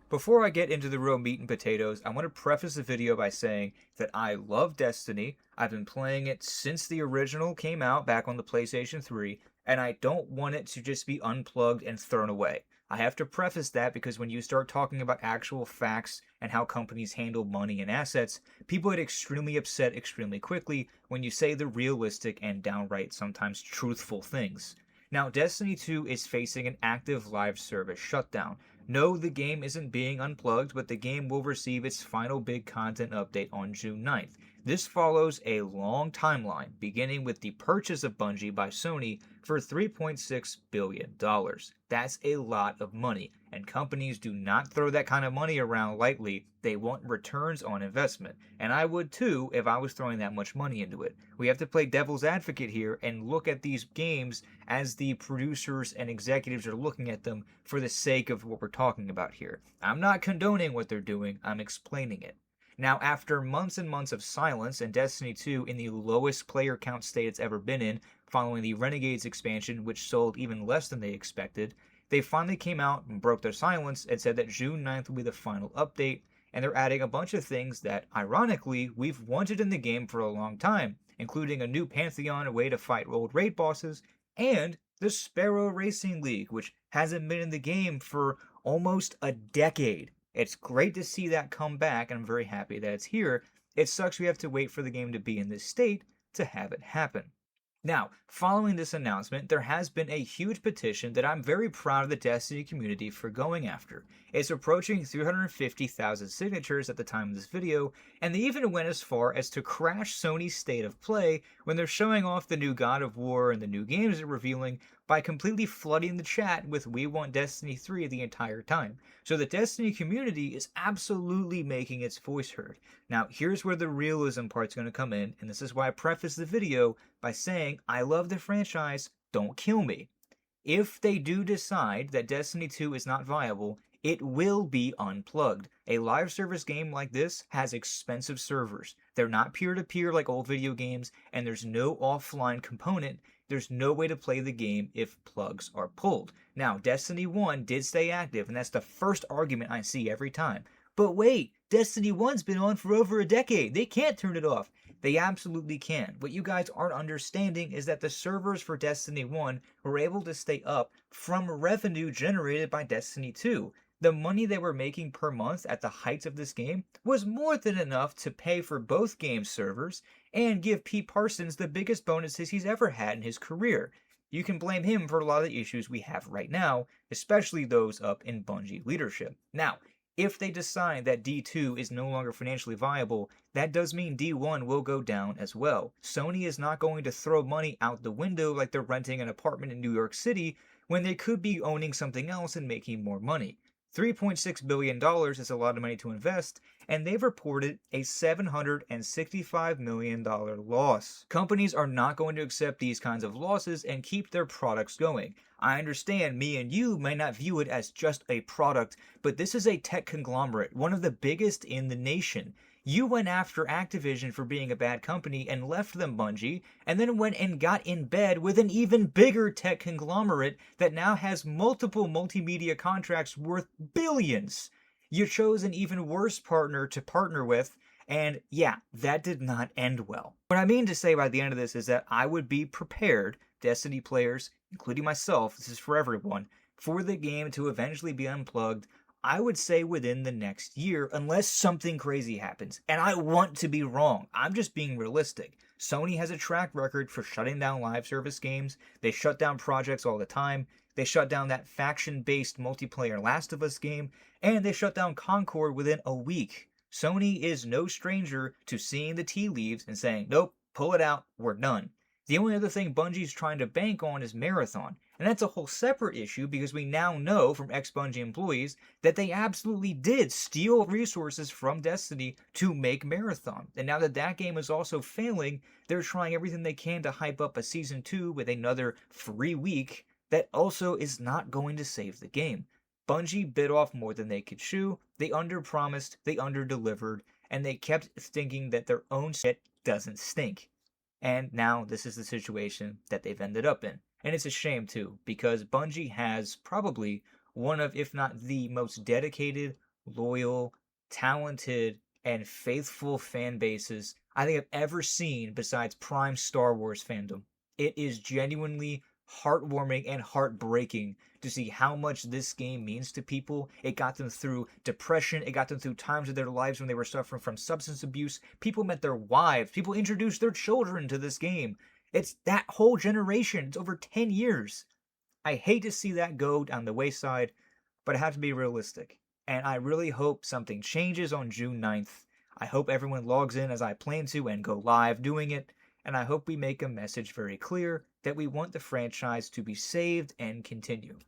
Before I get into the real meat and potatoes, I want to preface the video by saying that I love Destiny. I've been playing it since the original came out back on the PlayStation 3, and I don't want it to just be unplugged and thrown away. I have to preface that because when you start talking about actual facts and how companies handle money and assets, people get extremely upset extremely quickly when you say the realistic and downright sometimes truthful things. Now, Destiny 2 is facing an active live service shutdown. No, the game isn't being unplugged, but the game will receive its final big content update on June 9th. This follows a long timeline, beginning with the purchase of Bungie by Sony for $3.6 billion. That's a lot of money, and companies do not throw that kind of money around lightly. They want returns on investment, and I would too if I was throwing that much money into it. We have to play devil's advocate here and look at these games as the producers and executives are looking at them for the sake of what we're talking about here. I'm not condoning what they're doing, I'm explaining it. Now, after months and months of silence and Destiny 2 in the lowest player count state it's ever been in, following the Renegades expansion, which sold even less than they expected, they finally came out and broke their silence and said that June 9th will be the final update, and they're adding a bunch of things that, ironically, we've wanted in the game for a long time, including a new Pantheon, a way to fight old raid bosses, and the Sparrow Racing League, which hasn't been in the game for almost a decade. It's great to see that come back, and I'm very happy that it's here. It sucks we have to wait for the game to be in this state to have it happen. Now, following this announcement, there has been a huge petition that I'm very proud of the Destiny community for going after. It's approaching 350,000 signatures at the time of this video, and they even went as far as to crash Sony's State of Play when they're showing off the new God of War and the new games they're revealing by completely flooding the chat with "We want Destiny 3" the entire time. So the Destiny community is absolutely making its voice heard. Now, here's where the realism part's going to come in, and this is why I preface the video by saying I love the franchise, don't kill me. If they do decide that Destiny 2 is not viable, it will be unplugged. A live service game like this has expensive servers. They're not peer-to-peer like old video games, and there's no offline component. There's no way to play the game if plugs are pulled. Now, Destiny 1 did stay active, and that's the first argument I see every time. But wait, Destiny 1's been on for over a decade. They can't turn it off. They absolutely can. What you guys aren't understanding is that the servers for Destiny 1 were able to stay up from revenue generated by Destiny 2. The money they were making per month at the height of this game was more than enough to pay for both game servers and give Pete Parsons the biggest bonuses he's ever had in his career. You can blame him for a lot of the issues we have right now, especially those up in Bungie leadership. Now, if they decide that D2 is no longer financially viable, that does mean D1 will go down as well. Sony is not going to throw money out the window like they're renting an apartment in New York City when they could be owning something else and making more money. $3.6 billion is a lot of money to invest, and they've reported a $765 million loss. Companies are not going to accept these kinds of losses and keep their products going. I understand me and you may not view it as just a product, but this is a tech conglomerate, one of the biggest in the nation. You went after Activision for being a bad company and left them, Bungie, and then went and got in bed with an even bigger tech conglomerate that now has multiple multimedia contracts worth billions. You chose an even worse partner to partner with, and yeah, that did not end well. What I mean to say by the end of this is that I would be prepared, Destiny players, including myself, this is for everyone, for the game to eventually be unplugged. I would say within the next year, unless something crazy happens. And I want to be wrong. I'm just being realistic. Sony has a track record for shutting down live service games. They shut down projects all the time. They shut down that faction-based multiplayer Last of Us game. And they shut down Concord within a week. Sony is no stranger to seeing the tea leaves and saying, nope, pull it out, we're done. The only other thing Bungie's trying to bank on is Marathon. And that's a whole separate issue because we now know from ex-Bungie employees that they absolutely did steal resources from Destiny to make Marathon. And now that that game is also failing, they're trying everything they can to hype up a Season 2 with another free week that also is not going to save the game. Bungie bit off more than they could chew, they underpromised, they underdelivered, and they kept thinking that their own shit doesn't stink. And now this is the situation that they've ended up in. And it's a shame too, because Bungie has probably one of, if not the most dedicated, loyal, talented, and faithful fan bases I think I've ever seen besides prime Star Wars fandom. It is genuinely heartwarming and heartbreaking to see how much this game means to people. It got them through depression, it got them through times of their lives when they were suffering from substance abuse. People met their wives, people introduced their children to this game. It's that whole generation. It's over 10 years. I hate to see that go down the wayside, but I have to be realistic. And I really hope something changes on June 9th. I hope everyone logs in as I plan to and go live doing it. And I hope we make a message very clear that we want the franchise to be saved and continue.